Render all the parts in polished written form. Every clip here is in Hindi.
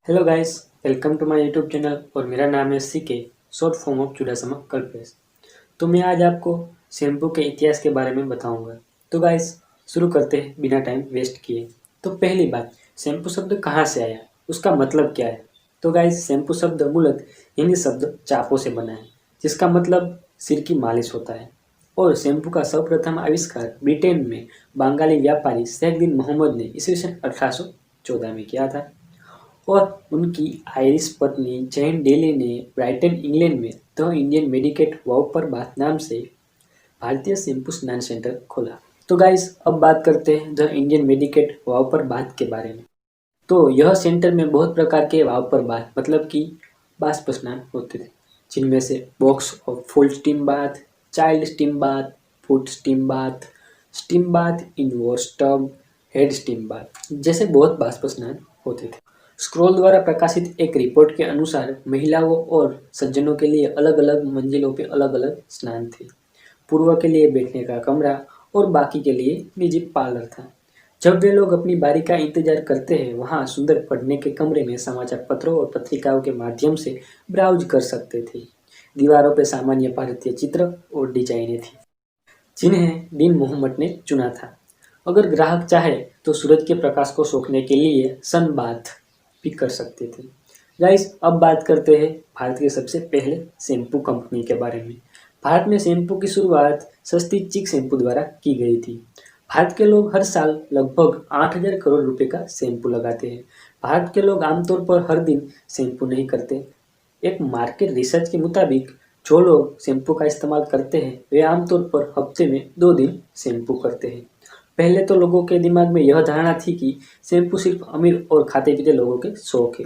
Hello guys, welcome to my YouTube channel और मेरा नाम है CK, short form of Chudasama Kalpesh. तो मैं आज आपको शैम्पू के इतिहास के बारे में बताऊंगा। तो गाइस, शुरू करते हैं बिना टाइम वेस्ट किए। तो पहली बात, शैम्पू शब्द कहाँ से आया, उसका मतलब क्या है। तो गाइस, शैम्पू शब्द मूलतः हिंदी शब्द चापो से बना है, जिसका मतलब सिर की मालिश होता है। और शैम्पू का सर्वप्रथम आविष्कार ब्रिटेन में बंगाली व्यापारी शेख मोहम्मद ने ईस्वी 1814 में किया था। और उनकी आयरिश पत्नी जैन डेली ने ब्राइटन इंग्लैंड में द इंडियन मेडिकेट वाउपर बाथ नाम से भारतीय शैम्पू स्नान सेंटर खोला। तो गाइस, अब बात करते हैं द इंडियन मेडिकेट वाउपर बाथ के बारे में। तो यह सेंटर में बहुत प्रकार के वाउपर बाथ मतलब कि बाष्प स्नान होते थे, जिनमें से बॉक्स और full steam bath, child steam bath, foot steam bath, inverse tub, head steam bath जैसे बहुत बाष्प स्नान होते थे। स्क्रॉल द्वारा प्रकाशित एक रिपोर्ट के अनुसार महिलाओं और सज्जनों के लिए अलग अलग मंजिलों पे अलग अलग स्नान थे। पूर्व के लिए बैठने का कमरा और बाकी के लिए निजी पार्लर था। जब वे लोग अपनी बारी का इंतजार करते हैं, वहाँ सुंदर पढ़ने के कमरे में समाचार पत्रों और पत्रिकाओं के माध्यम से ब्राउज कर सकते थे। दीवारों पर सामान्य भारतीय चित्र और डिजाइनें थी, जिन्हें डीन मोहम्मद ने चुना था। अगर ग्राहक चाहे तो सूरज के प्रकाश को सोखने के लिए सन बाथ भी कर सकते थे। गाइस, अब बात करते हैं भारत के सबसे पहले शैम्पू कंपनी के बारे में। भारत में शैम्पू की शुरुआत सस्ती चिक शैम्पू द्वारा की गई थी। भारत के लोग हर साल लगभग 8,000 करोड़ रुपए का शैम्पू लगाते हैं। भारत के लोग आमतौर पर हर दिन शैम्पू नहीं करते। एक मार्केट रिसर्च के मुताबिक जो लोग शैम्पू का इस्तेमाल करते हैं, वे आमतौर पर हफ्ते में 2 दिन शैम्पू करते हैं। पहले तो लोगों के दिमाग में यह धारणा थी कि शैम्पू सिर्फ अमीर और खाते पीते लोगों के शौक है।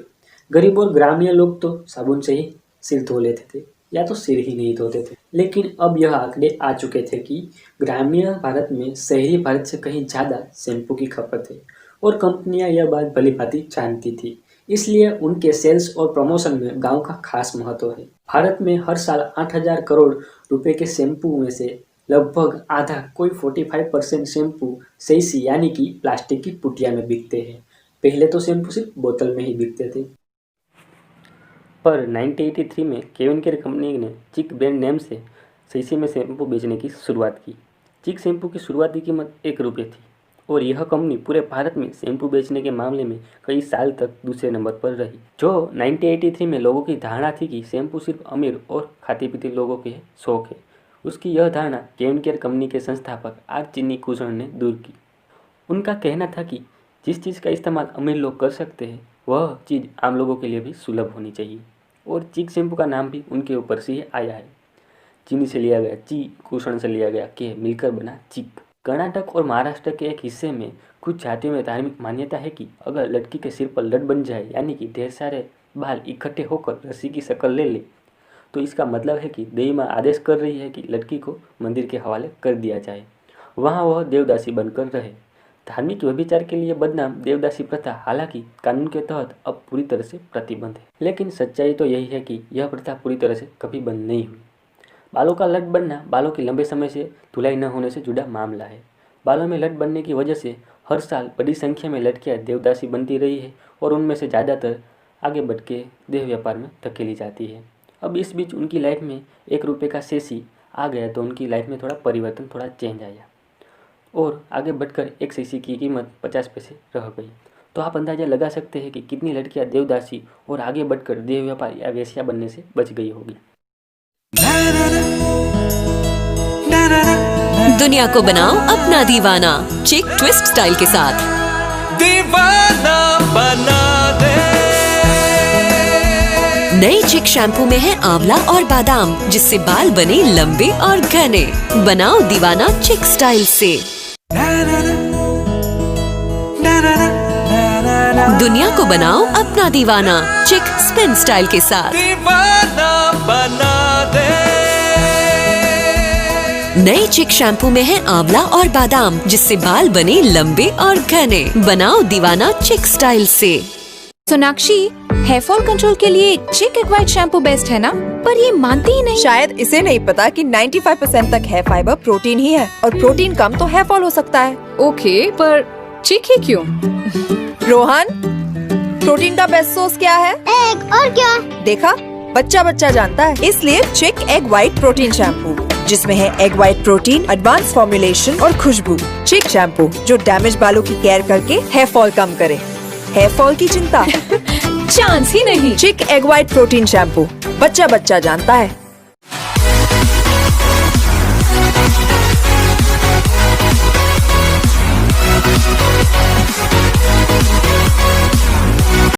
गरीब और ग्रामीण लोग तो साबुन से ही सिर धो लेते थे या तो सिर ही नहीं धोते थे। लेकिन अब यह आंकड़े आ चुके थे कि ग्रामीण भारत में शहरी भारत से कहीं ज़्यादा शैम्पू की खपत है और कंपनियां यह बात भली भांति जानती थी। इसलिए उनके सेल्स और प्रमोशन में गांव का खास महत्व है। भारत में हर साल 8,000 करोड़ रुपए के शैम्पू में से लगभग आधा, कोई 45% शैम्पू सही यानी कि प्लास्टिक की पुटिया में बिकते हैं। पहले तो शैम्पू सिर्फ बोतल में ही बिकते थे, पर 1983 में केविन केयर कंपनी ने चिक ब्रांड नेम से सही में शैम्पू बेचने की शुरुआत की। चिक शैम्पू की शुरुआती कीमत 1 रुपये थी और यह कंपनी पूरे भारत में शैम्पू बेचने के मामले में कई साल तक दूसरे नंबर पर रही। जो 1983 में लोगों की धारणा थी कि शैम्पू सिर्फ अमीर और खाते पीते लोगों के शौक है, उसकी यह धारणा केविन केयर कंपनी के संस्थापक आर चिन्नी कुशल ने दूर की। उनका कहना था कि जिस चीज़ का इस्तेमाल अमीर लोग कर सकते हैं, वह चीज़ आम लोगों के लिए भी सुलभ होनी चाहिए। और चिक शैम्पू का नाम भी उनके ऊपर से ही आया है। चीनी से लिया गया ची, कुषण से लिया गया के, मिलकर बना चिक। कर्नाटक और महाराष्ट्र के एक हिस्से में कुछ जातियों में धार्मिक मान्यता है कि अगर लड़की के सिर पर लट बन जाए, यानी कि ढेर सारे बाल इकट्ठे होकर रस्सी की शक्ल ले ले, तो इसका मतलब है कि देवी माँ आदेश कर रही है कि लड़की को मंदिर के हवाले कर दिया जाए, वहाँ वह देवदासी बनकर रहे। धार्मिक व्यभिचार के लिए बदनाम देवदासी प्रथा हालांकि कानून के तहत अब पूरी तरह से प्रतिबंध है, लेकिन सच्चाई तो यही है कि यह प्रथा पूरी तरह से कभी बंद नहीं हुई। बालों का लट बनना बालों की लंबे समय से धुलाई न होने से जुड़ा मामला है। बालों में लट बनने की वजह से हर साल बड़ी संख्या में लड़कियां देवदासी बनती रही है और उनमें से ज़्यादातर आगे बढ़ के देह व्यापार में धकेली जाती है। अब इस बीच उनकी लाइफ में 1 रुपये का सेसी आ गया तो उनकी लाइफ में थोड़ा परिवर्तन, थोड़ा चेंज आया और आगे बढ़कर 1 सेसी की कीमत 50 पैसे रह गई। तो आप अंदाज़ा लगा सकते हैं कि कितनी लड़कियां देवदासी और आगे बढ़कर देह व्यापार या वेश्या बनने से बच गई होगी। दुनिया को बनाओ अपना दीवाना, चिक ट्विस्ट स्टाइल के साथ। दीवाना बना दे। नई चिक शैम्पू में है आंवला और बादाम, जिससे बाल बने लंबे और घने। बनाओ दीवाना चिक स्टाइल से। दुनिया को बनाओ अपना दीवाना, चिक स्पिन स्टाइल के साथ। दीवाना बना दे। नई चिक शैम्पू में है आंवला और बादाम, जिससे बाल बने लंबे और घने। बनाओ दीवाना चिक स्टाइल से। सोनाक्षी, हेयर फॉल कंट्रोल के लिए चिक एक्वाइट शैम्पू बेस्ट है ना? पर ये मानती ही नहीं। शायद इसे नहीं पता कि 95% तक हेयर फाइबर प्रोटीन ही है और प्रोटीन कम तो हेयर फॉल हो सकता है। ओके, पर चिक ही क्यों? रोहन, प्रोटीन का बेस्ट सोर्स क्या है? एग। और क्या? देखा, बच्चा बच्चा जानता है। इसलिए चिक एग व्हाइट प्रोटीन शैम्पू, जिसमें है egg white protein, advance formulation और खुशबू। चिक शैम्पू जो डैमेज बालों की केयर करके हेयर फॉल कम करे। हेयर फॉल की चिंता चांस ही नहीं। चिक एग व्हाइट प्रोटीन शैम्पू, बच्चा बच्चा जानता है।